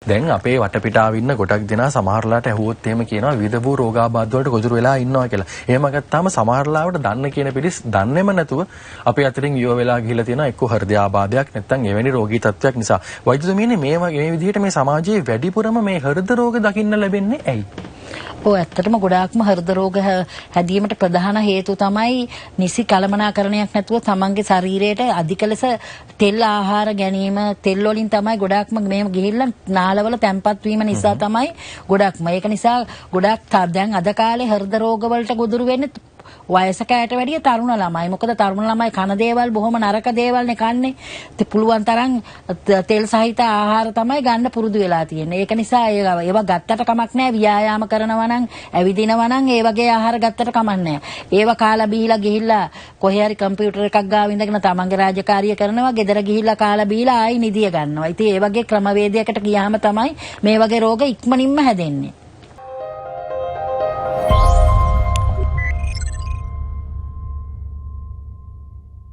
දැන් අපේ වටපිටාව ඉන්න ගොඩක් දෙනා සමහරලාට ඇහුවොත් එහෙම කියනවා විවිධ වූ රෝගාබාධ වලට ගොදුරු වෙලා ඉන්නවා කියලා. එහෙම ගත්තාම සමහරලාවට දන්න කියන පිළිස් දන්නේම නැතුව අපේ අතරින් වියෝ වෙලා ගිහිලා තියෙනවා එක්ක හෘදයාබාධයක් නැත්නම් එවැනි රෝගී තත්ත්වයක් නිසා. වෛද්‍යතුමීනේ මේ විදිහට මේ සමාජයේ වැඩිපුරම මේ හෘද රෝග දකින්න ලැබෙන්නේ ඇයි? ඔව් ඇත්තටම ගොඩාක්ම හෘද රෝග හැදීමට ප්‍රධාන හේතුව තමයි නිසි කළමනාකරණයක් නැතුව තමන්ගේ ශරීරයට අධික ලෙස තෙල් ආහාර ගැනීම. තෙල් වලින් තමයි ගොඩාක්ම මේව ගිහිල්ලා නාලවල තැම්පත් වීම නිසා තමයි ගොඩාක්ම. ඒක නිසා ගොඩාක් දැන් අද කාලේ හෘද රෝග වලට ගොදුරු වෙන්නේ වයසක අයට වැඩිය තරුණ ළමයි. මොකද තරුණ ළමයි කන දේවල් බොහොම නරක දේවල් නේ කන්නේ. පුළුවන් තරම් තෙල් සහිත ආහාර තමයි ගන්න පුරුදු වෙලා තියෙන්නේ. ඒක නිසා ඒවා ගත්තට කමක් නැහැ. ව්‍යායාම කරනවා නම්, ඇවිදිනවා නම් ඒ වගේ ආහාර ගත්තට කමක් නැහැ. ඒවා කාලා බීලා ගිහිල්ලා කොහේ හරි කම්පියුටර් එකක් ගාව ඉඳගෙන තමන්ගේ රාජකාරිය කරනවා. ගෙදර ගිහිල්ලා කාලා බීලා ආයි නිදිය ගන්නවා. ඉතින් ඒ වගේ ක්‍රමවේදයකට ගියාම තමයි මේ වගේ රෝග ඉක්මනින්ම හැදෙන්නේ.